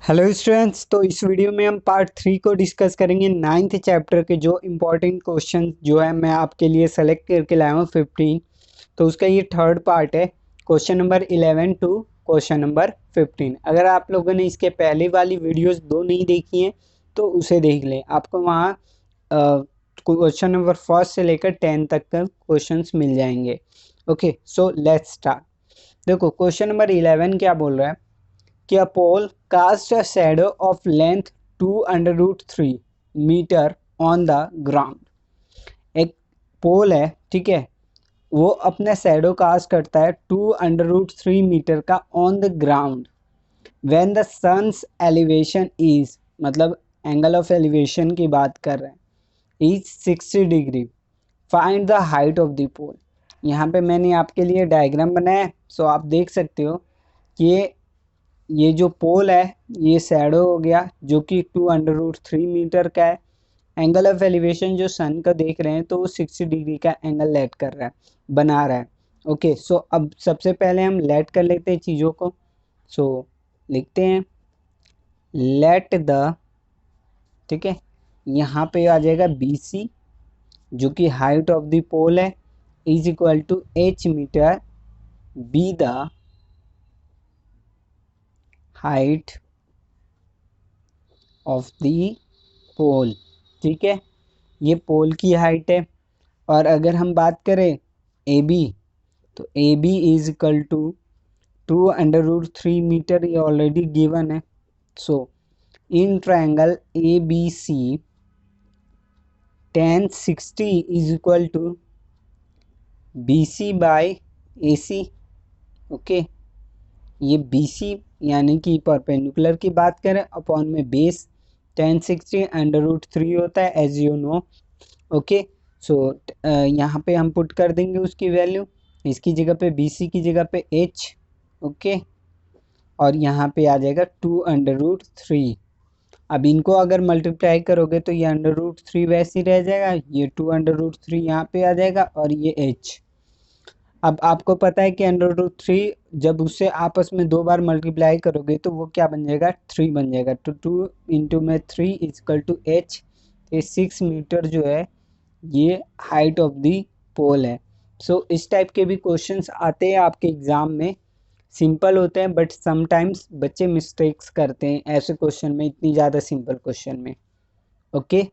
Hello students, तो इस video में हम पार्ट 3 को डिस्कस करेंगे। 9th चैप्टर के जो इम्पोर्टेंट क्वेश्चन जो है मैं आपके लिए सेलेक्ट करके लाया हूँ 15। तो उसका ये थर्ड पार्ट है, question number 11 to question number 15। अगर आप लोगों ने इसके पहले वाली वीडियोस दो नहीं देखी हैं तो उसे देख लें, आपको वहाँ क्वेश्चन नंबर फर्स्ट से लेकर 10 तक का क्वेश्चन मिल जाएंगे। Okay, so let's start. देखो क्वेश्चन नंबर 11 क्या बोल रहा है कि a pole cast a shadow of length 2 under root 3 metre on the ground. एक पोल है, ठीक है, वो अपना शैडो कास्ट करता है 2 अंडर रूट 3 मीटर का on the ground when the sun's elevation is, मतलब एंगल ऑफ एलिवेशन की बात कर रहे हैं, is 60 degree. Find the height of the pole. यहाँ पे मैंने आपके लिए डायग्राम बनाया है, सो आप देख सकते हो कि ये जो पोल है ये शैडो हो गया जो कि 2 अंडर रूट 3 मीटर का है। एंगल ऑफ एलिवेशन जो सन का देख रहे हैं तो वो 60 डिग्री का एंगल लेट कर रहा है, बना रहा है। ओके, सो अब सबसे पहले हम लेट कर लेते हैं चीज़ों को। सो लिखते हैं लेट द, ठीक है, यहाँ पे आ जाएगा BC जो कि हाइट ऑफ द पोल है, is equal to H metre be the height of the pole. ठीक है, ये पोल की हाइट है। और अगर हम बात करें AB, तो AB is equal to 2 under root 3 metre, ये ऑलरेडी गिवन है। So in triangle ABC tan 60 is equal to BC by AC। Okay, ये BC यानी कि परपेंडिकुलर की बात करें अपॉन में बेस, tan 60 अंडर रूट 3 होता है एज यू नो। ओके, सो यहाँ पे हम पुट कर देंगे उसकी वैल्यू, इसकी जगह पे BC की जगह पे H। ओके, और यहाँ पे आ जाएगा 2 अंडर रूट 3। अब इनको अगर मल्टीप्लाई करोगे तो ये अंडर रूट 3 वैसे ही रह जाएगा, ये 2 अंडर रूट 3 यहाँ पे आ जाएगा और ये H। अब आपको पता है कि अंडर रूट 3 जब उससे आपस में दो बार मल्टीप्लाई करोगे तो वो क्या बन जाएगा, 3 बन जाएगा। तो 2 इंटू में 3 इजकल टू H। ये 6 मीटर जो है ये हाइट ऑफ दी पोल है। सो इस टाइप के भी क्वेश्चंस आते हैं आपके एग्जाम में, सिंपल होते हैं बट समटाइम्स बच्चे मिस्टेक्स करते हैं ऐसे क्वेश्चन में, इतनी ज़्यादा सिंपल क्वेश्चन में। ओके,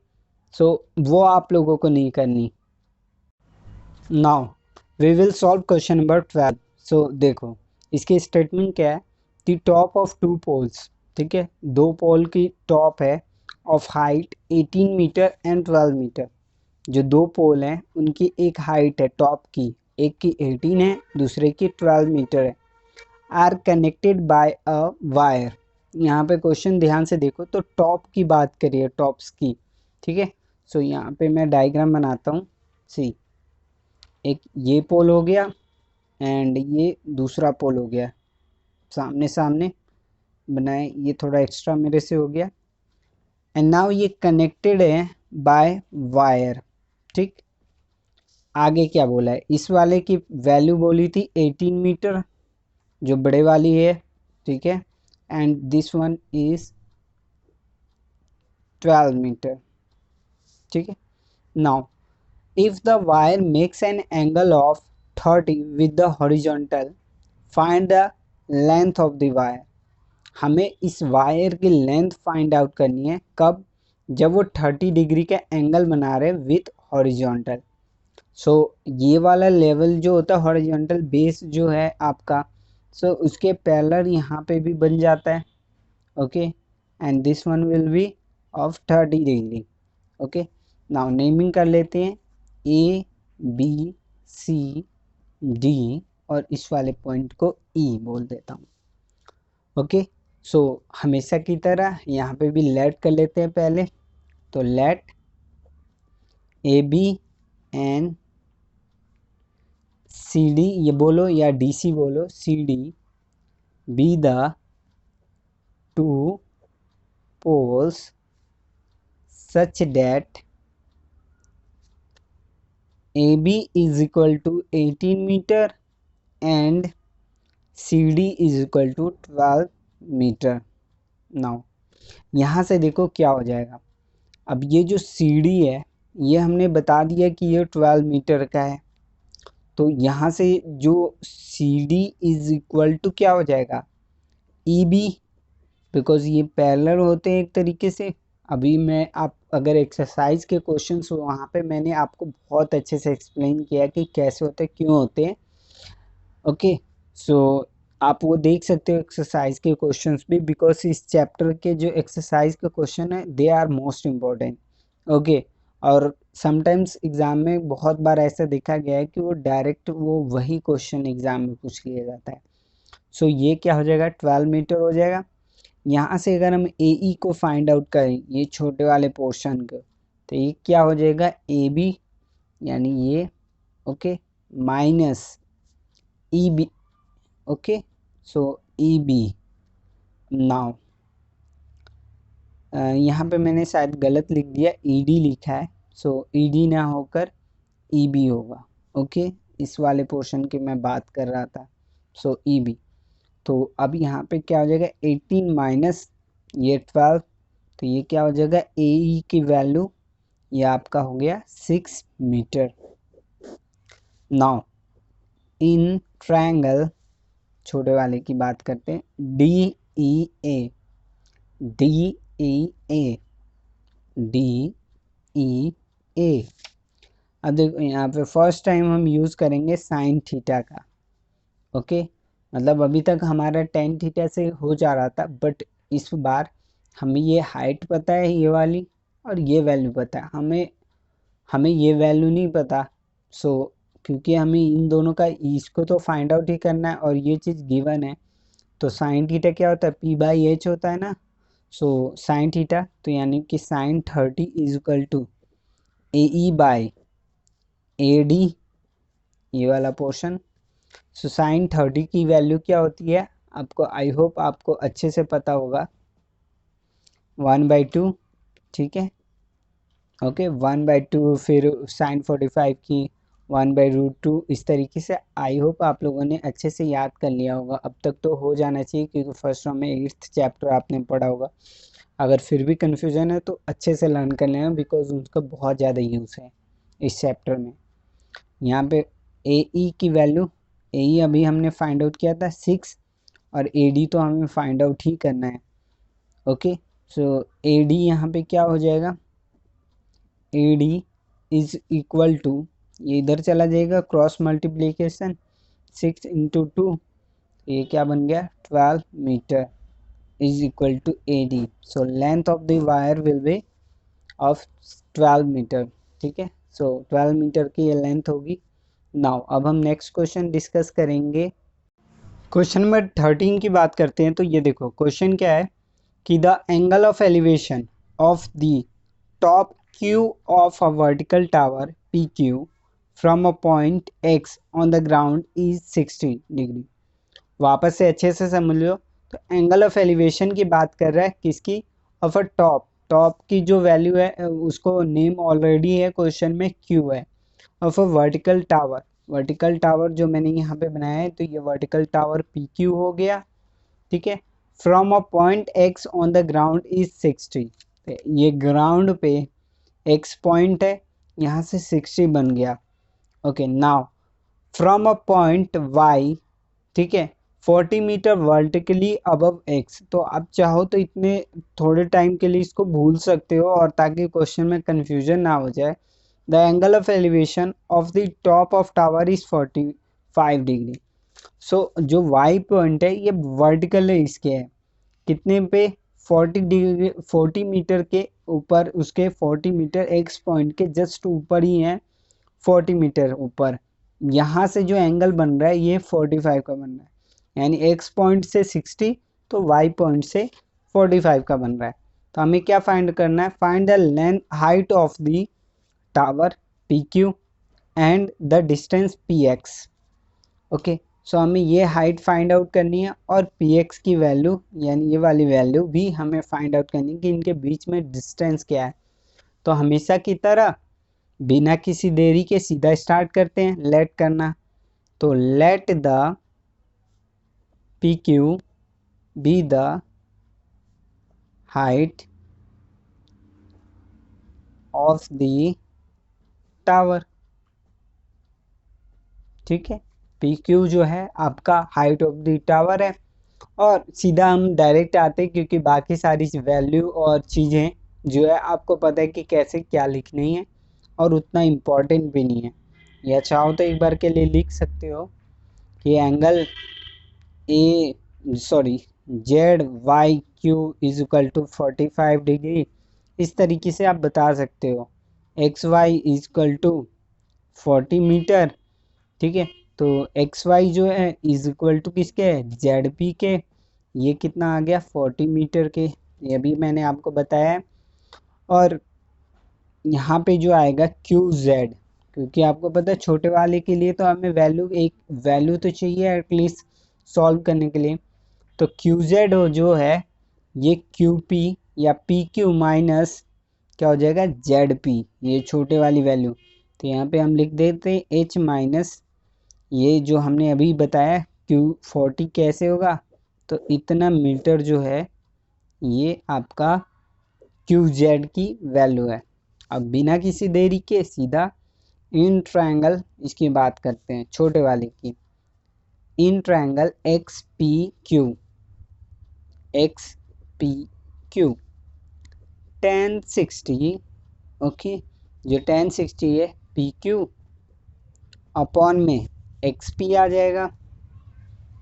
सो वो आप लोगों को नहीं करनी। Now we will solve question number 12। So देखो इसकी स्टेटमेंट क्या है, the top of two poles, ठीक है, दो पोल की टॉप है of height 18 metre and 12 metre. जो दो पोल हैं उनकी एक हाइट है टॉप की, एक की 18 है दूसरे की 12 मीटर है, are connected by a wire. यहाँ पे क्वेश्चन ध्यान से देखो तो टॉप की बात करिए, टॉप्स की, ठीक है। सो यहाँ पे मैं डायग्राम बनाता हूँ। सी, एक ये पोल हो गया एंड ये दूसरा पोल हो गया, सामने सामने बनाए, ये थोड़ा एक्स्ट्रा मेरे से हो गया। एंड नाउ ये कनेक्टेड है बाय वायर, ठीक। आगे क्या बोला है, इस वाले की वैल्यू बोली थी 18 मीटर जो बड़े वाली है, ठीक है, and this one is 12 metre, ठीक है। Now if the wire makes an angle of 30 with the horizontal, find the length of the wire. हमें इस वायर की लेंथ फाइंड आउट करनी है, कब, जब वो 30 डिग्री का एंगल बना रहे विथ हॉरिजॉन्टल। सो ये वाला लेवल जो होता है हॉरिजॉन्टल बेस जो है आपका, सो उसके पैरेलल यहाँ पे भी बन जाता है। Okay, and this one will be of 30 degree. Okay, now naming कर लेते हैं ABCD और इस वाले पॉइंट को E बोल देता हूँ। ओके, सो हमेशा की तरह यहाँ पे भी लेट कर लेते हैं पहले। तो लेट AB एंड CD, ये बोलो या DC बोलो, CD be the two poles such that AB is equal to 18 meter and CD is equal to 12 meter। Now यहाँ से देखो क्या हो जाएगा। अब ये जो CD है ये हमने बता दिया कि ये 12 मीटर का है, तो यहाँ से जो CD इज इक्वल टू क्या हो जाएगा, EB, बिकॉज ये पैरेलल होते हैं एक तरीके से। अभी मैं आप अगर एक्सरसाइज के क्वेश्चंस हो वहाँ पे मैंने आपको बहुत अच्छे से एक्सप्लेन किया कि कैसे होते हैं, क्यों होते हैं। ओके, सो आप वो देख सकते हो एक्सरसाइज के क्वेश्चंस भी, बिकॉज इस चैप्टर के जो एक्सरसाइज के क्वेश्चन है they are most important. Okay, और समटाइम्स एग्जाम में बहुत बार ऐसा देखा गया है कि वो डायरेक्ट वो वही क्वेश्चन एग्जाम में पूछ लिया जाता है। सो ये क्या हो जाएगा, 12 मीटर हो जाएगा। यहाँ से अगर हम AE को फाइंड आउट करें, ये छोटे वाले पोर्शन को, तो ये क्या हो जाएगा, AB, यानी ये, ओके, माइनस EB। ओके, सो EB। नाउ यहाँ पे मैंने शायद गलत लिख दिया, ED लिखा है, सो ED ना होकर EB होगा। ओके, इस वाले पोर्शन की मैं बात कर रहा था, सो EB। तो अब यहाँ पे क्या हो जाएगा, 18 माइनस ये 12, तो ये क्या हो जाएगा, AE की वैल्यू ये आपका हो गया 6 मीटर। नाउ इन ट्रायंगल, छोटे वाले की बात करते हैं, DEA, DEA, DEA। अब देखो यहाँ पे फर्स्ट टाइम हम यूज़ करेंगे साइन थीटा का। ओके, मतलब अभी तक हमारा टेन थीटा से हो जा रहा था, बट इस बार हमें ये हाइट पता है ये वाली, और ये वैल्यू पता है, हमें हमें ये वैल्यू नहीं पता। सो क्योंकि हमें इन दोनों का इसको तो फाइंड आउट ही करना है और ये चीज़ गिवन है, तो साइन थीटा क्या होता है, P/H होता है ना। सो साइन थीटा, तो यानी कि sign 30 is equal to AE/AD, ये वाला पोर्शन। सो साइन 30 की वैल्यू क्या होती है आपको, आई होप आपको अच्छे से पता होगा, 1/2, ठीक है। ओके, 1/2, फिर साइन 45 की 1/√2, इस तरीके से आई होप आप लोगों ने अच्छे से याद कर लिया होगा। अब तक तो हो जाना चाहिए क्योंकि फर्स्ट टर्म में 8th चैप्टर आपने पढ़ा होगा। अगर फिर भी कन्फ्यूजन है तो अच्छे से लर्न कर लेना, बिकॉज उसका बहुत ज़्यादा यूज़ है इस चैप्टर में। यहाँ पे AE की वैल्यू, AE अभी हमने फाइंड आउट किया था 6, और AD तो हमें फाइंड आउट ही करना है। ओके, सो AD यहाँ पे क्या हो जाएगा, AD इज इक्वल टू, ये इधर चला जाएगा क्रॉस मल्टीप्लीकेशन, 6 इंटू 2, ये क्या बन गया, 12 metre is equal to AD। So length of the wire will be of 12 metre, ठीक है। सो 12 मीटर की ये लेंथ होगी। नाउ अब हम नेक्स्ट क्वेश्चन डिस्कस करेंगे। क्वेश्चन नंबर 13 की बात करते हैं, तो ये देखो क्वेश्चन क्या है कि the angle of elevation of the top Q of a vertical tower PQ from a point X on the ground is 60 degree. वापस से अच्छे से समझ लो, तो एंगल ऑफ एलिवेशन की बात कर रहा है किसकी, ऑफ अ टॉप, टॉप की जो वैल्यू है उसको नेम ऑलरेडी है क्वेश्चन में Q है, of a vertical tower. Vertical tower जो मैंने यहाँ पे बनाया है, तो ये वर्टिकल टावर PQ हो गया, ठीक है। From a point X on the ground is 60, ये ग्राउंड पे X पॉइंट है, यहाँ से 60 बन गया। Okay, now from a point Y, ठीक है, 40 मीटर वर्टिकली अबव X। तो आप चाहो तो इतने थोड़े टाइम के लिए इसको भूल सकते हो, और ताकि क्वेश्चन में कंफ्यूजन ना हो जाए। The angle of elevation of the top of tower is 45 degree. So जो Y पॉइंट है ये वर्टिकल है, इसके है कितने पे, 40 डिग्री, 40 मीटर के ऊपर, उसके 40 मीटर X पॉइंट के जस्ट ऊपर ही है, 40 मीटर ऊपर। यहाँ से जो एंगल बन रहा है ये 45 का बन रहा है, यानी X पॉइंट से 60 तो Y पॉइंट से 45 का बन रहा है। तो हमें क्या फाइंड करना है, find the length height of the tower PQ and the distance PX। Okay, so हमें ये हाइट फाइंड आउट करनी है, और Px की वैल्यू यानी ये वाली वैल्यू भी हमें फाइंड आउट करनी है कि इनके बीच में डिस्टेंस क्या है। तो हमेशा की तरह बिना किसी देरी के सीधा स्टार्ट करते हैं लेट करना। तो let the PQ B the height of the tower. ठीक है, पी क्यू जो है आपका हाइट ऑफ द टावर है। और सीधा हम डायरेक्ट आते हैं क्योंकि बाकी सारी वैल्यू और चीज़ें जो है आपको पता है कि कैसे क्या लिखनी है और उतना इम्पोर्टेंट भी नहीं है। या चाहो तो एक बार के लिए लिख सकते हो कि angle A sorry Z Y Q is equal to 45 degree. इस तरीके से आप बता सकते हो X Y is equal to 40 metre. ठीक है, तो एक्स वाई जो है इज इक्वल टू किसके है, जेड पी के। ये कितना आ गया 40 मीटर के, ये भी मैंने आपको बताया है। और यहाँ पे जो आएगा क्यू जेड, क्योंकि आपको पता है छोटे वाले के लिए तो हमें एक वैल्यू तो चाहिए एटलीस्ट सॉल्व करने के लिए। तो क्यू जेड जो है ये क्यू पी या पी क्यू माइनस क्या हो जाएगा जेड पी, ये छोटे वाली वैल्यू। तो यहाँ पे हम लिख देते हैं एच माइनस ये जो हमने अभी बताया Q40 कैसे होगा, तो इतना मीटर जो है ये आपका QZ की वैल्यू है। अब बिना किसी देरी के सीधा इन ट्रायंगल इसकी बात करते हैं छोटे वाले की। In triangle x P Q tan 60, okay, जो tan 60 है पी क्यू अपॉन में एक्स पी आ जाएगा।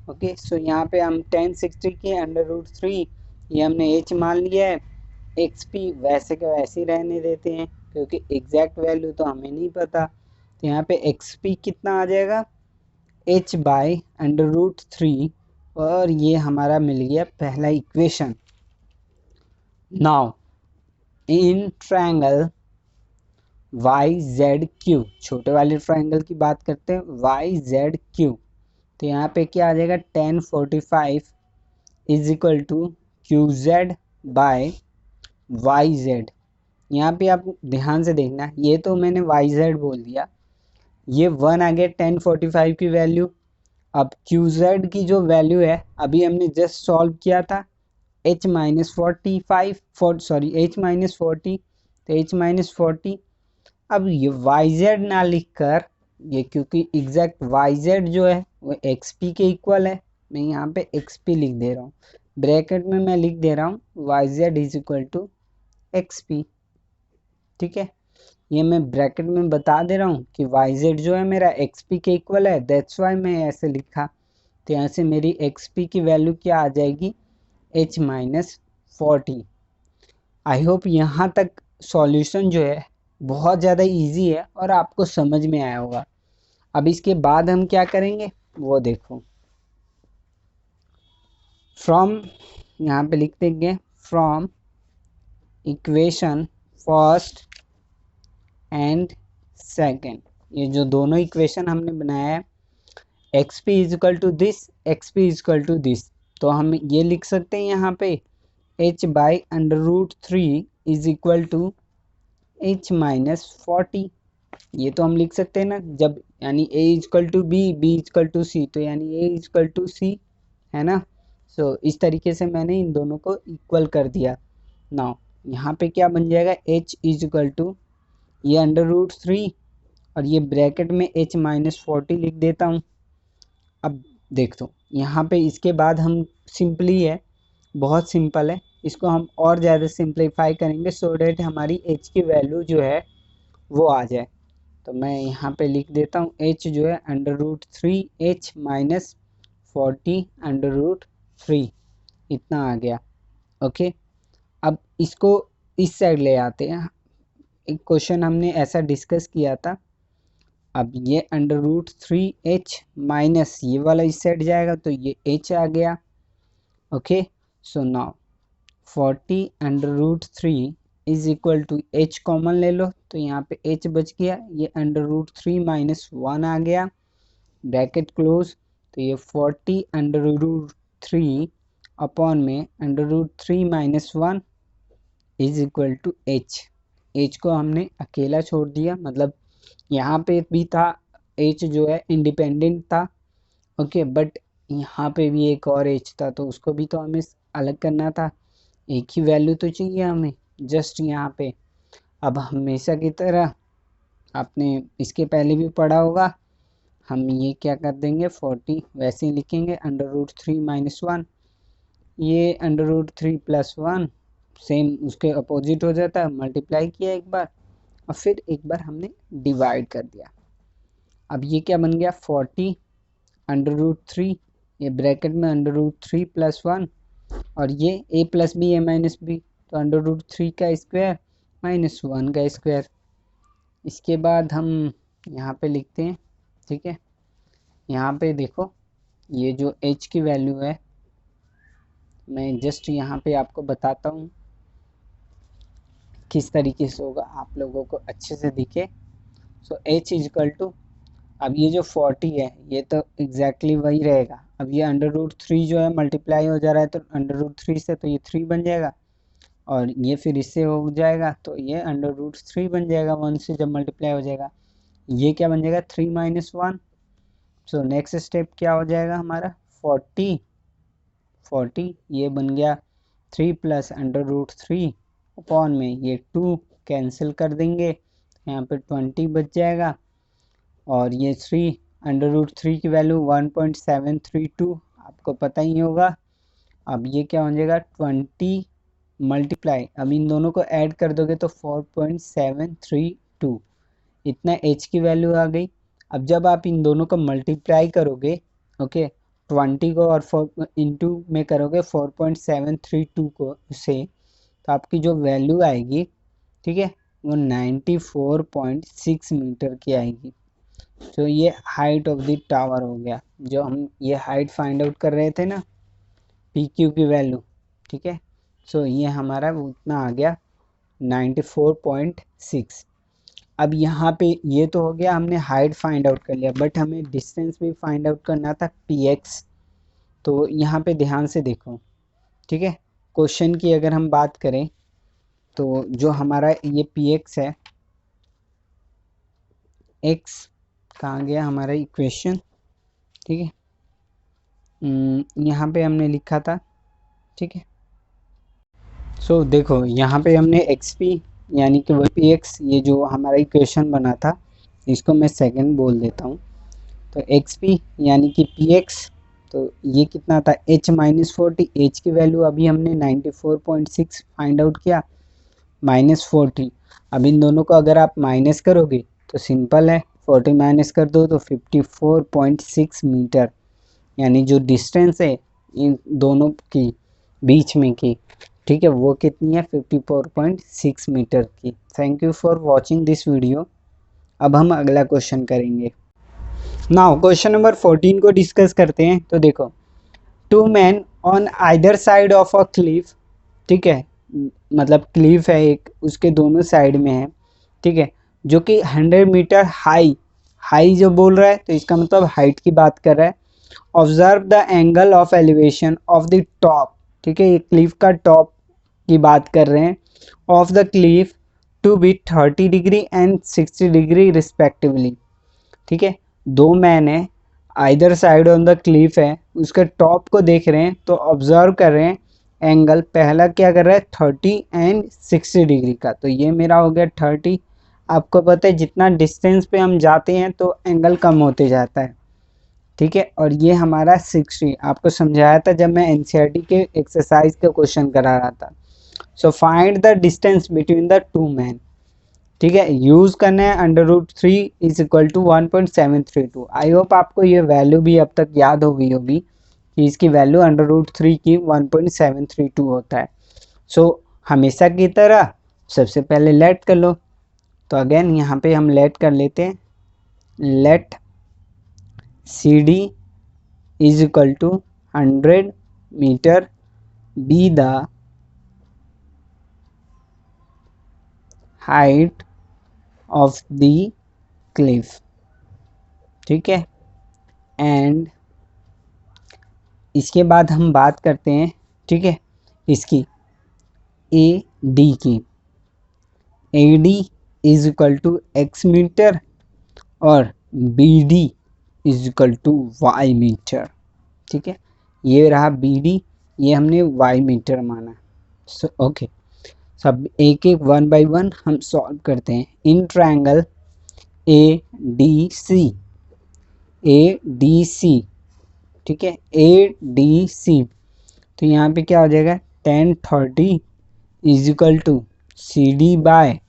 ओके, सो यहाँ पे हम tan 60 की √3 ये हमने h मान लिया है, एक्स पी वैसे के वैसे ही रहने देते हैं क्योंकि एग्जैक्ट वैल्यू तो हमें नहीं पता। तो यहाँ पे एक्स पी कितना आ जाएगा h बाई √3, और ये हमारा मिल गया पहला equation. Now in triangle Y Z Q, छोटे वाले ट्रायंगल की बात करते हैं वाई जेड क्यू, तो यहाँ पे क्या आ जाएगा tan 45 is equal to Q Z by Y Z. यहाँ पे आप ध्यान से देखना, ये तो मैंने वाई जेड बोल दिया, ये 1 आ गया tan 45 की वैल्यू। अब क्यू जेड की जो वैल्यू है अभी हमने जस्ट सॉल्व किया था h minus 45 sorry h minus 40, तो h माइनस 40। अब ये वाई जेड ना लिख कर ये, क्योंकि एग्जैक्ट वाई जेड जो है वो एक्स पी के इक्वल है, मैं यहाँ पे एक्स पी लिख दे रहा हूँ, ब्रैकेट में मैं लिख दे रहा हूँ Y Z is equal to X P. ठीक है, ये मैं ब्रैकेट में बता दे रहा हूँ कि वाई जेड जो है मेरा एक्स पी के इक्वल है, दैट्स वाई मैं ऐसे लिखा। तो यहाँ से मेरी एक्स पी की वैल्यू क्या आ जाएगी h माइनस 40। आई होप यहाँ तक सॉल्यूशन जो है बहुत ज़्यादा इजी है और आपको समझ में आया होगा। अब इसके बाद हम क्या करेंगे वो देखो, फ्रॉम यहाँ पे लिख देंगे from equation first and second, ये जो दोनों इक्वेशन हमने बनाया है X P is equal to this, X P is equal to this, तो हम ये लिख सकते हैं यहाँ पे h by √3 is equal to h minus 40। ये तो हम लिख सकते हैं ना, जब यानी a is equal to B, B is equal to C, तो यानी a इजकल टू सी है ना। सो इस तरीके से मैंने इन दोनों को इक्वल कर दिया। नाउ यहाँ पे क्या बन जाएगा h इजकल टू ये √3 और ये ब्रैकेट में h माइनस 40 लिख देता हूँ। अब देख दो यहाँ पे इसके बाद हम सिंपली है, बहुत सिंपल है, इसको हम और ज़्यादा सिंप्लीफाई करेंगे सो डैट हमारी h की वैल्यू जो है वो आ जाए। तो मैं यहाँ पे लिख देता हूँ h जो है √3 h माइनस 40 √3 इतना आ गया। ओके, अब इसको इस साइड ले आते हैं, एक क्वेश्चन हमने ऐसा डिस्कस किया था। अब ये √3 h माइनस ये वाला इस साइड जाएगा तो ये h आ गया। Okay, so now 40 √3 is equal to h common ले लो तो यहाँ पे h बच गया, ये √3 माइनस 1 आ गया, ब्रैकेट क्लोज, तो ये 40 √3 अपॉन में √3 minus 1 is equal to h को हमने अकेला छोड़ दिया, मतलब यहाँ पे भी था h जो है इंडिपेंडेंट था। ओके, बट यहाँ पे भी एक और h था तो उसको भी तो हमें अलग करना था, एक ही वैल्यू तो चाहिए हमें जस्ट यहाँ पे। अब हमेशा की तरह आपने इसके पहले भी पढ़ा होगा, हम ये क्या कर देंगे 40 वैसे ही लिखेंगे √3 - 1। ये √3 + 1 सेम उसके अपोजिट हो जाता है, मल्टीप्लाई किया एक बार और फिर एक बार हमने डिवाइड कर दिया। अब ये क्या बन गया 40 √3, ये ब्रैकेट में √3 + 1 और ये a + b a - b तो √3 का स्क्वायर -1 का स्क्वायर। इसके बाद हम यहाँ पे लिखते हैं, ठीक है। यहाँ पे देखो ये जो h की वैल्यू है, मैं जस्ट यहाँ पे आपको बताता हूँ किस तरीके से होगा, आप लोगों को अच्छे से दिखे। सो h = अब ये जो 40 है ये तो एग्जैक्टली वही रहेगा। अब ये √3 जो है मल्टीप्लाई हो जा रहा है तो √3 से तो ये 3 बन जाएगा और ये फिर इससे हो जाएगा तो ये √3 बन जाएगा, 1 से जब मल्टीप्लाई हो जाएगा। ये क्या बन जाएगा 3 - 1। सो नेक्स्ट स्टेप क्या हो जाएगा हमारा 40 ये बन गया 3 + √3 अपॉन में ये 2 कैंसिल कर देंगे, यहाँ पे 20 बच जाएगा और ये 3 √3 की वैल्यू 1.732 आपको पता ही होगा। अब ये क्या हो जाएगा 20 मल्टीप्लाई, अब इन दोनों को ऐड कर दोगे तो 4.732 इतना h की वैल्यू आ गई। अब जब आप इन दोनों को मल्टीप्लाई करोगे, ओके 20 को और 4 इंटू में करोगे 4.732 को से, तो आपकी जो वैल्यू आएगी, ठीक है, वो 94.6 मीटर की आएगी। तो ये हाइट ऑफ द टावर हो गया, जो हम ये हाइट फाइंड आउट कर रहे थे ना PQ की वैल्यू, ठीक है। सो ये हमारा उतना आ गया 94.6। अब यहाँ पे ये तो हो गया, हमने हाइट फाइंड आउट कर लिया, बट हमें डिस्टेंस भी फाइंड आउट करना था PX। तो यहाँ पे ध्यान से देखो, ठीक है। क्वेश्चन की अगर हम बात करें तो जो हमारा ये PX है, X कहाँ गया हमारा इक्वेशन, ठीक है। यहाँ पे हमने लिखा था, ठीक है। सो देखो यहाँ पे हमने XP यानी कि वो PX, ये जो हमारा इक्वेशन बना था इसको मैं सेकंड बोल देता हूँ। तो XP यानी कि PX, तो ये कितना था H - 40, H की वैल्यू अभी हमने 94.6 फाइंड आउट किया -40। अब इन दोनों को अगर आप माइनस करोगे तो सिंपल है, 40 माइनस कर दो तो 54.6 मीटर, यानी जो डिस्टेंस है इन दोनों की बीच में की, ठीक है, वो कितनी है 54.6 मीटर की। Thank you for watching this video. अब हम अगला क्वेश्चन करेंगे। नाउ क्वेश्चन नंबर 14 को डिस्कस करते हैं। तो देखो 2 man on either side of a cliff, ठीक है, मतलब क्लिफ है एक, उसके दोनों साइड में है, ठीक है, जो कि 100 मीटर हाई, हाई जो बोल रहा है तो इसका मतलब हाइट की बात कर रहा है। Observe the angle of elevation of the top, ठीक है, ये क्लिफ का टॉप की बात कर रहे हैं, of the cliff to be 30 degree and 60 degree respectively, ठीक है। दो मैन है, either side on the cliff है, उसके टॉप को देख रहे हैं तो ऑब्जर्व कर रहे हैं एंगल, पहला क्या कर रहा है 30 एंड 60 डिग्री का, तो ये मेरा हो गया 30। आपको पता है जितना डिस्टेंस पे हम जाते हैं तो एंगल कम होते जाता है, ठीक है। और ये हमारा 60 आपको समझाया था जब मैं NCERT के एक्सरसाइज का क्वेश्चन करा रहा था। So find the distance between the two man, ठीक है, यूज करना है √3 = 1.732। आई होप आपको ये वैल्यू भी अब तक याद हो गई होगी कि इसकी वैल्यू √3 की 1.732 होता है। सो हमेशा की तरह सबसे पहले लेट कर लो, तो अगेन यहाँ पे हम लेट कर लेते हैं, let CD = 100 metre be the height of the cliff, ठीक है। एंड इसके बाद हम बात करते हैं, ठीक है, इसकी AD की, AD = X मीटर और BD = Y मीटर, ठीक है। ये रहा BD, ये हमने Y मीटर माना, ओके, सब एक एक वन बाय वन हम सॉल्व करते हैं। In triangle A D C, ठीक है, ए डी सी, तो यहाँ पे क्या हो जाएगा, 1030 is equal to C D by,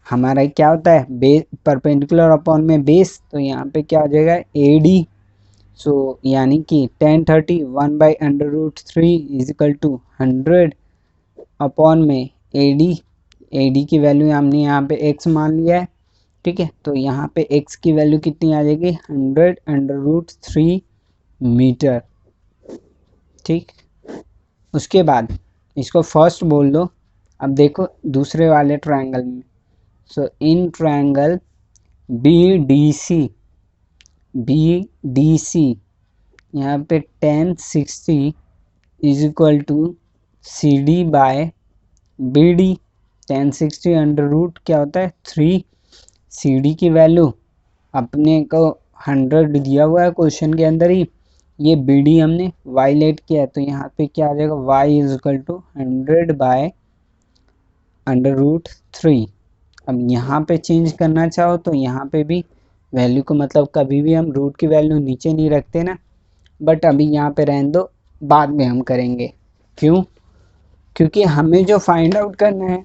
हमारा क्या होता है, बेस परपेंडिकुलर अपॉन में बेस, तो यहाँ पे क्या हो जाएगा ए डी। सो यानी कि 1030 1/√3 इज इक्वल टू 100 अपॉन में ए डी की वैल्यू हमने यहाँ पे x मान लिया है, ठीक है, तो यहाँ पे x की वैल्यू कितनी आ जाएगी, 100√3 मीटर, ठीक। उसके बाद इसको फर्स्ट बोल दो। अब देखो दूसरे वाले ट्रायंगल में, so in triangle B D C यहाँ पे 1060 is equal to C D by B D. 1060 under root क्या होता है 3, सी डी की वैल्यू अपने को 100 दिया हुआ है क्वेश्चन के अंदर ही, ये बी डी हमने y लेट किया है, तो यहाँ पे क्या आ जाएगा y इज इक्वल टू 100/√3। अब यहाँ पे चेंज करना चाहो तो यहाँ पे भी वैल्यू को, मतलब कभी भी हम रूट की वैल्यू नीचे नहीं रखते ना, बट अभी यहाँ पे रहने दो, बाद में हम करेंगे। क्यों? क्योंकि हमें जो फाइंड आउट करना है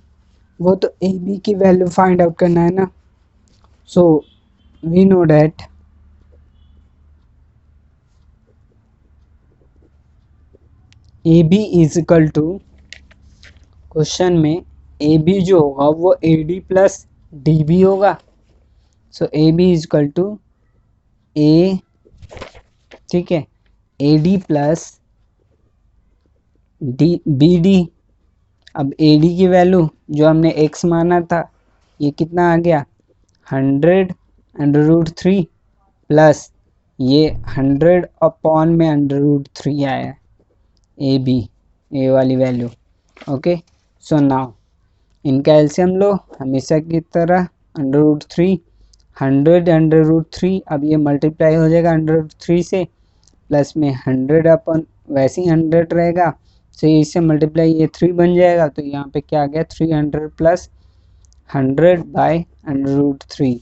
वो तो ए बी की वैल्यू फाइंड आउट करना है ना। So we know that A B is equal to, question में ए बी जो होगा वो A D plus D B होगा। So A B is equal to A, ठीक है, A D plus D B D. अब ए डी की value जो हमने x माना था ये कितना आ गया 100√3 प्लस ये 100 अपॉन में √3 आया ए बी, ए वाली वैल्यू। ओके, सो नाउ इनका एलसीएम लो हमेशा की तरह, √3 100 √3, अब ये मल्टीप्लाई हो जाएगा 100√3 से, प्लस में 100 अपन वैसे ही 100 रहेगा, तो इससे मल्टीप्लाई ये 3 बन जाएगा, तो यहाँ पे क्या आ गया 300 plus 100/√3।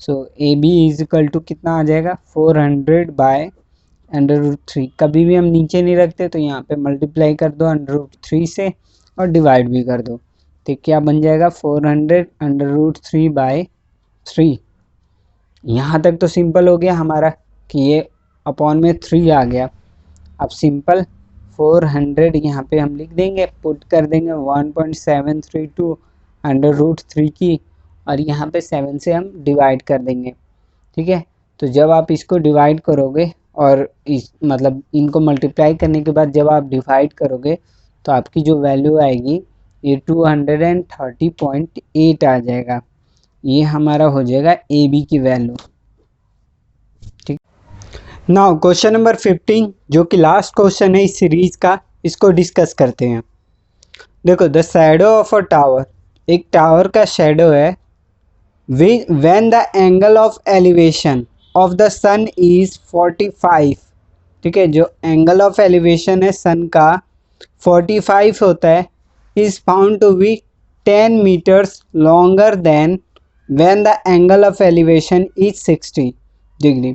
So A B is equal to कितना आ जाएगा 400/√3। कभी भी हम नीचे नहीं रखते, तो यहाँ पे मल्टीप्लाई कर दो 100√3 से और डिवाइड भी कर दो, तो क्या बन जाएगा 400√3/3। यहाँ तक तो सिंपल हो गया हमारा कि ये अपॉन में 3 आ गया। अब सिंपल 400 यहाँ पे हम लिख देंगे, पुट कर देंगे 1.732 √3 की, और यहाँ पे 7 से हम डिवाइड कर देंगे, ठीक है। तो जब आप इसको डिवाइड करोगे और इस मतलब इनको मल्टीप्लाई करने के बाद जब आप डिवाइड करोगे तो आपकी जो वैल्यू आएगी ये 230.8 आ जाएगा। ये हमारा हो जाएगा ए बी की वैल्यू, ठीक। नाउ क्वेश्चन नंबर 15 जो कि लास्ट क्वेश्चन है इस सीरीज का, इसको डिस्कस करते हैं। देखो, the shadow of a tower, एक टावर का शैडो है, when the angle of elevation of the sun is 45, ठीक है, जो एंगल ऑफ एलिवेशन है सन का 45 होता है, is found to be 10 metres longer than when the angle of elevation is 60 degree,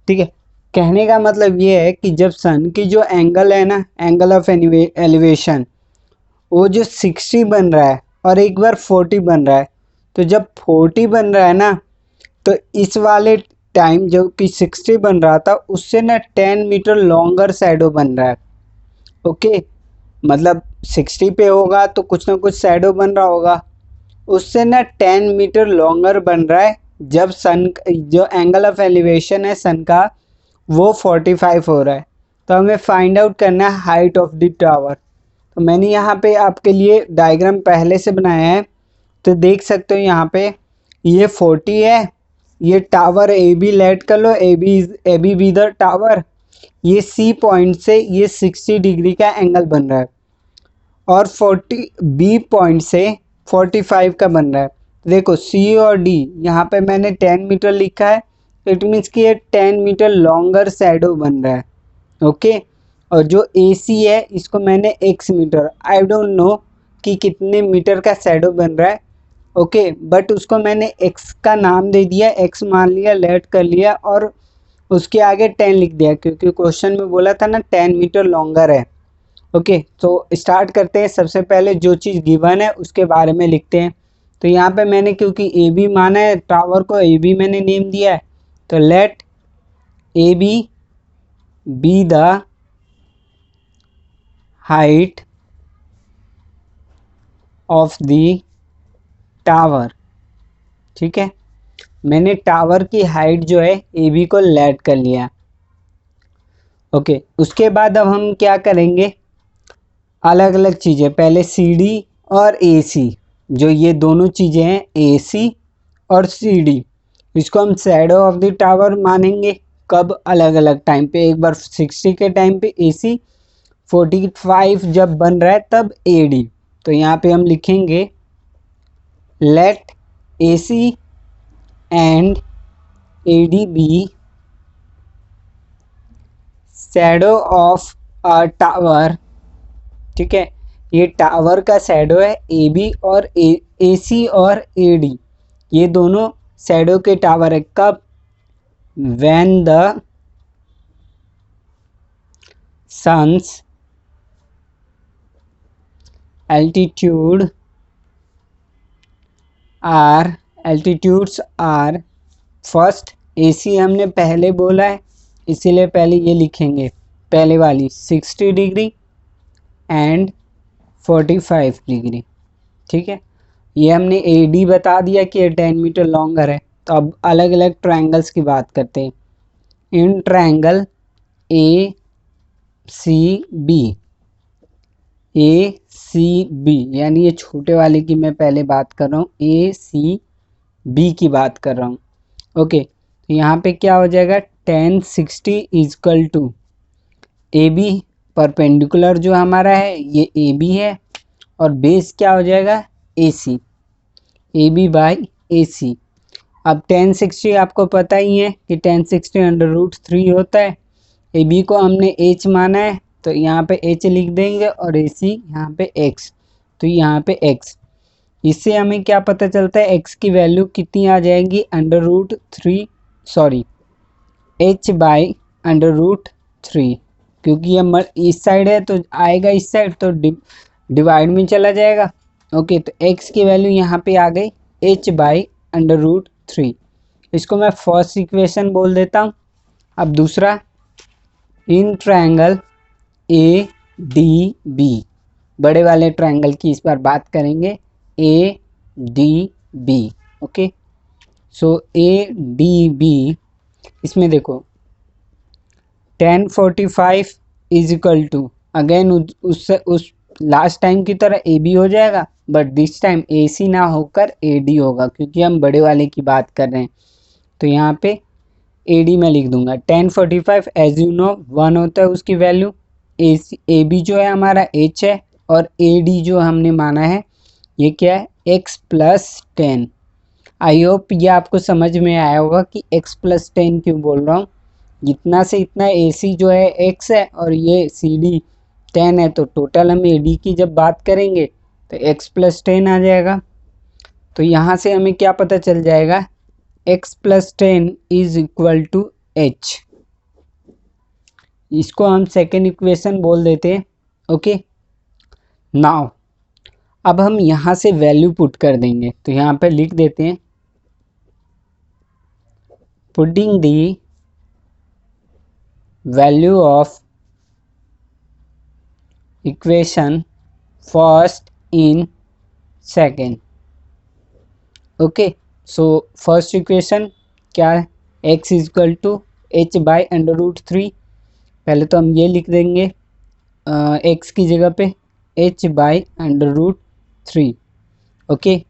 ठीक है। कहने का मतलब ये है कि जब सन की जो एंगल है ना, एंगल ऑफ एलिवेशन, वो जो 60 बन रहा है और एक बार 40 बन रहा है, तो जब 40 बन रहा है ना, तो इस वाले टाइम जो कि 60 बन रहा था उससे ना 10 मीटर लॉन्गर शैडो बन रहा है। ओके, मतलब 60 पे होगा तो कुछ ना कुछ शैडो बन रहा होगा, उससे ना 10 मीटर लॉन्गर बन रहा है जब सन जो एंगल ऑफ एलिवेशन है सन का वो 45 हो रहा है। तो हमें फाइंड आउट करना है हाइट ऑफ द टावर। तो मैंने यहाँ पे आपके लिए डायग्राम पहले से बनाया है, तो देख सकते हो यहाँ पे ये 40 है, ये टावर ए बी लेट कर लो, A B be the tower, ये सी पॉइंट से ये 60 डिग्री का एंगल बन रहा है, और 40 बी पॉइंट से 45 का बन रहा है। देखो सी और डी यहाँ पे मैंने 10 मीटर लिखा है, इट मीन्स कि ये 10 मीटर लॉन्गर शैडो बन रहा है। ओके, और जो ए सी है इसको मैंने x metre, I don't know कि कितने मीटर का शैडो बन रहा है, ओके, बट उसको मैंने x का नाम दे दिया, x मान लिया, लेट कर लिया और उसके आगे 10 लिख दिया क्योंकि क्वेश्चन में बोला था ना 10 मीटर लॉन्गर है। ओके, तो स्टार्ट करते हैं। सबसे पहले जो चीज़ गिवन है उसके बारे में लिखते हैं। तो यहाँ पे मैंने क्योंकि ए बी माना है, टावर को ए बी मैंने नेम दिया है, तो let A B the height of the tower. ठीक है, मैंने टावर की हाइट जो है ए बी को लेट कर लिया। ओके, उसके बाद अब हम क्या करेंगे, अलग अलग चीज़ें, पहले सी डी और ए सी, जो ये दोनों चीज़ें हैं ए सी और सी डी, इसको हम शैडो ऑफ द टावर मानेंगे। कब, अलग अलग टाइम पे, एक बार 60 के टाइम पे ए सी, 45 जब बन रहा है तब ए डी। तो यहाँ पे हम लिखेंगे let A C and A D be shadow of a tower. ठीक है, ये टावर का शैडो है ए बी और ए सी और ए डी, ये दोनों शैडो के टावर है। कब, when the sun's altitudes are first, A C हमने पहले बोला है इसीलिए पहले ये लिखेंगे, पहले वाली 60 डिग्री एंड 45 डिग्री। ठीक है, ये हमने ए डी बता दिया कि 10 मीटर लॉन्गर है। तो अब अलग अलग ट्रायंगल्स की बात करते हैं। In triangle A C B, A C B यानी ये छोटे वाले की मैं पहले बात कर रहा हूँ, ए सी बी की बात कर रहा हूँ। ओके, तो यहाँ पे क्या हो जाएगा, 10 60 is equal to A B, perpendicular जो हमारा है ये ए बी है, और बेस क्या हो जाएगा ए सी, ए बी बाई ए सी। अब 10 60 आपको पता ही है कि 10 60 √3 होता है। ए बी को हमने एच माना है तो यहाँ पे एच लिख देंगे और ए सी यहाँ पे एक्स, तो यहाँ पे एक्स। इससे हमें क्या पता चलता है, एक्स की वैल्यू कितनी आ जाएगी, एच बाई √3, क्योंकि ये इस साइड है तो आएगा इस साइड तो डिवाइड में चला जाएगा। ओके, तो x की वैल्यू यहाँ पे आ गई h बाई √3, इसको मैं फर्स्ट इक्वेशन बोल देता हूँ। अब दूसरा, in triangle A D B, बड़े वाले ट्रायंगल की इस बार बात करेंगे, A D B. Okay, so A D B, इसमें देखो 1045 इज इक्वल टू, अगेन उस लास्ट टाइम की तरह ए बी हो जाएगा, but this time A C ना होकर ए डी होगा क्योंकि हम बड़े वाले की बात कर रहे हैं। तो यहाँ पे ए डी में लिख दूंगा। 1045 एज यू नो 1 होता है उसकी वैल्यू, ए बी जो है हमारा एच है और ए डी जो हमने माना है ये क्या है, एक्स प्लस 10। आई होप ये आपको समझ में आया होगा कि x प्लस 10 क्यों बोल रहा हूँ। जितना से इतना ए सी जो है x है और ये सी डी 10 है, तो टोटल हम ए डी की जब बात करेंगे तो x प्लस 10 आ जाएगा। तो यहाँ से हमें क्या पता चल जाएगा, x plus 10 is equal to h, इसको हम सेकेंड इक्वेशन बोल देते हैं। ओके, नाउ अब हम यहाँ से वैल्यू पुट कर देंगे, तो यहाँ पे लिख देते हैं putting the value of equation first in second. Okay, so first equation क्या है, x is equal to h by √3, पहले तो हम ये लिख देंगे x की जगह पे h बाई √3। ओके,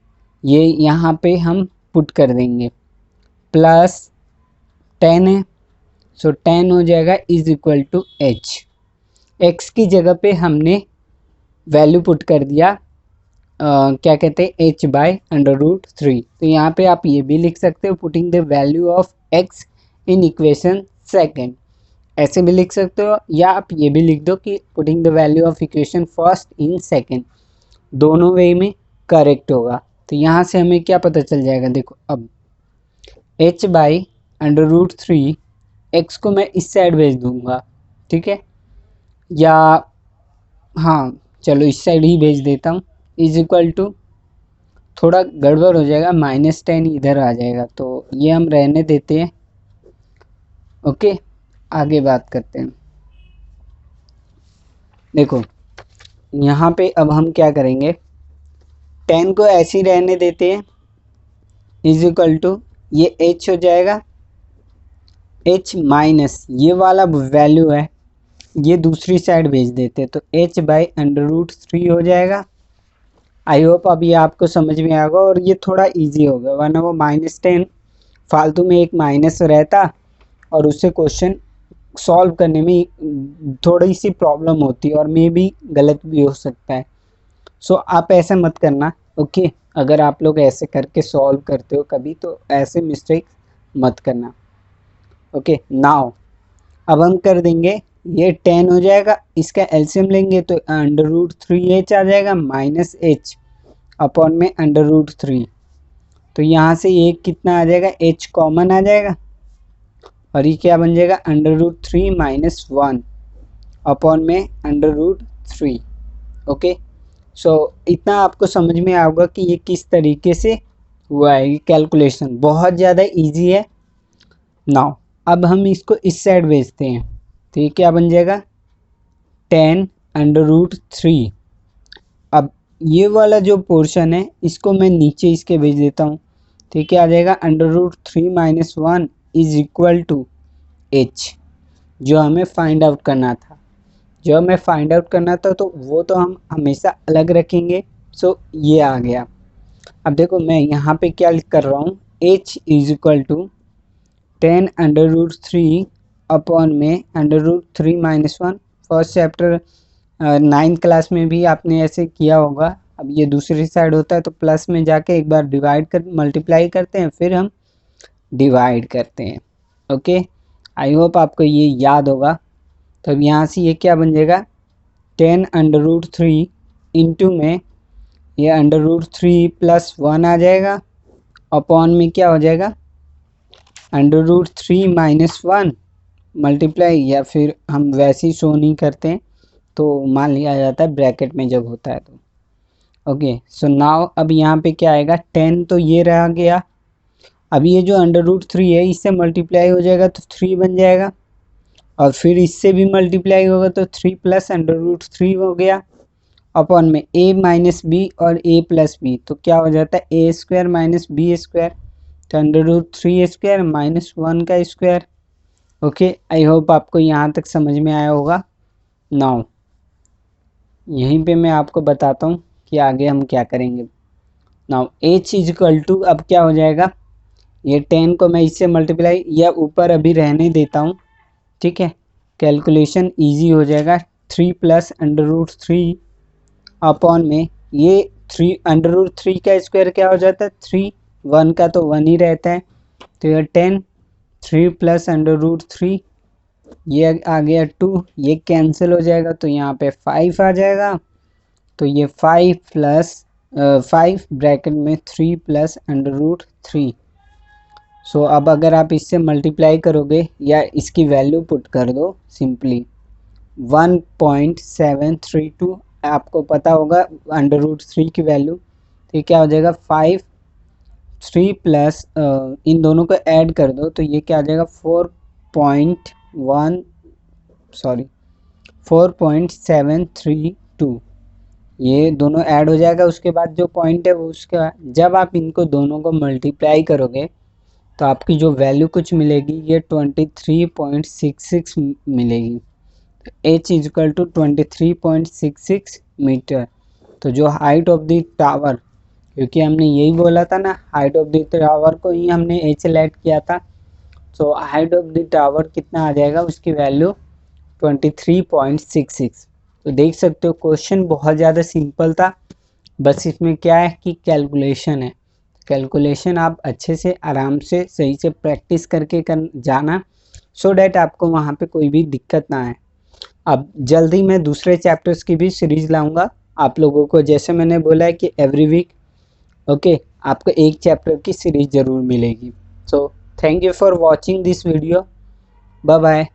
ये यहाँ पे हम पुट कर देंगे, प्लस 10 है, सो 10 हो जाएगा is equal to h। x की जगह पे हमने वैल्यू पुट कर दिया क्या कहते हैं, h बाई √3। तो यहाँ पे आप ये भी लिख सकते हो, putting the value of x in equation second. ऐसे भी लिख सकते हो या आप ये भी लिख दो कि putting the value of equation first in second, दोनों वे में करेक्ट होगा। तो यहाँ से हमें क्या पता चल जाएगा, देखो अब h by under root three, X को मैं इस साइड भेज दूंगा, ठीक है, या हाँ चलो इस साइड ही भेज देता हूँ, इज इक्वल टू, थोड़ा गड़बड़ हो जाएगा, -10 इधर आ जाएगा, तो ये हम रहने देते हैं। ओके, आगे बात करते हैं। देखो यहाँ पे अब हम क्या करेंगे, 10 को ऐसे ही रहने देते हैं, इज इक्वल टू ये h हो जाएगा, h माइनस ये वाला वैल्यू है, ये दूसरी साइड भेज देते हैं, तो h by under root three हो जाएगा। आई होप अब ये आपको समझ में आएगा और ये थोड़ा इजी होगा, वरना वो -10 फालतू में एक माइनस रहता और उससे क्वेश्चन सॉल्व करने में थोड़ी सी प्रॉब्लम होती है और मे भी गलत भी हो सकता है। सो आप ऐसा मत करना, ओके। अगर आप लोग ऐसे करके सॉल्व करते हो कभी, तो ऐसे मिस्टेक मत करना, ओके। नाउ अब हम कर देंगे, ये 10 हो जाएगा, इसका एलसीएम लेंगे तो अंडर रूट थ्री एच आ जाएगा, माइनस एच अपॉन में अंडर रूट थ्री, तो यहाँ से ये कितना आ जाएगा, h कॉमन आ जाएगा और ये क्या बन जाएगा, under root three minus one upon में under root three. Okay, so इतना आपको समझ में आएगा कि ये किस तरीके से हुआ है, कैलकुलेशन बहुत ज़्यादा इजी है। नाउ अब हम इसको इस साइड भेजते हैं, तो ये क्या बन जाएगा, 10 अंडर रूट थ्री। अब ये वाला जो पोर्शन है इसको मैं नीचे इसके भेज देता हूँ, तो ये क्या आ जाएगा, under root three minus one is equal to h, जो हमें फाइंड आउट करना था। जो हमें फाइंड आउट करना था तो वो तो हम हमेशा अलग रखेंगे। सो ये आ गया। अब देखो मैं यहाँ पे क्या कर रहा हूँ, h is equal to 10 under root three upon में under root three minus one. First chapter 9th class में भी आपने ऐसे किया होगा। अब ये दूसरी साइड होता है तो प्लस में जाके एक बार डिवाइड कर मल्टीप्लाई करते हैं, फिर हम डिवाइड करते हैं। ओके, आई होप आपको ये याद होगा। तो अब यहाँ से ये क्या बन जाएगा, 10 अंडर रूट थ्री इंटू में ये under root three plus one आ जाएगा, अपॉन में क्या हो जाएगा, under root three minus one multiply, या फिर हम वैसे ही शो नहीं करते हैं तो मान लिया जाता है ब्रैकेट में जब होता है तो। ओके, सो नाउ अब यहाँ पे क्या आएगा, 10 तो ये रह गया। अब ये जो अंडर रूट थ्री है इससे मल्टीप्लाई हो जाएगा तो 3 बन जाएगा, और फिर इससे भी मल्टीप्लाई होगा तो 3 प्लस अंडर रूट थ्री हो गया, अपॉन में a माइनस बी और a प्लस बी, तो क्या हो जाता है, A square minus B square, तो under root three square minus one का स्क्वायर। ओके, आई होप आपको यहाँ तक समझ में आया होगा। नाउ यहीं पे मैं आपको बताता हूँ कि आगे हम क्या करेंगे। Now h is equal to, अब क्या हो जाएगा, ये 10 को मैं इससे मल्टीप्लाई या ऊपर अभी रहने देता हूँ, ठीक है, कैलकुलेशन इजी हो जाएगा। 3 plus under root three upon में ये 3 अंडर रूट थ्री का स्क्वायर क्या हो जाता है, 3, वन का तो वन ही रहता है, तो ये 10, 3 प्लस अंडर रूट थ्री, ये आ गया 2, ये कैंसिल हो जाएगा तो यहाँ पे 5 आ जाएगा, तो ये 5 प्लस 5 ब्रैकेट में 3 प्लस अंडर रूट थ्री। सो अब अगर आप इससे मल्टीप्लाई करोगे या इसकी वैल्यू पुट कर दो सिंपली 1.732, आपको पता होगा अंडर रूट थ्री की वैल्यू, तो ये क्या हो जाएगा 5, 3 प्लस इन दोनों को ऐड कर दो तो ये क्या आ जाएगा 4.732, ये दोनों ऐड हो जाएगा। उसके बाद जो पॉइंट है वो उसका, जब आप इनको दोनों को मल्टीप्लाई करोगे तो आपकी जो वैल्यू कुछ मिलेगी ये 23.66 मिलेगी। h is equal to 23.66 metre. तो जो हाइट ऑफ द टावर, क्योंकि हमने यही बोला था ना, हाइट ऑफ द टावर को ही हमने h लेट किया था, so height of the tower कितना आ जाएगा, उसकी वैल्यू 23.66। तो देख सकते हो क्वेश्चन बहुत ज़्यादा सिंपल था, बस इसमें क्या है कि कैलकुलेशन है। कैलकुलेशन आप अच्छे से आराम से सही से प्रैक्टिस करके जाना, सो डैट आपको वहाँ पे कोई भी दिक्कत ना आए। अब जल्दी मैं दूसरे चैप्टर्स की भी सीरीज लाऊंगा आप लोगों को, जैसे मैंने बोला है कि एवरी वीक ओके आपको एक चैप्टर की सीरीज ज़रूर मिलेगी। So thank you for watching this video, bye bye.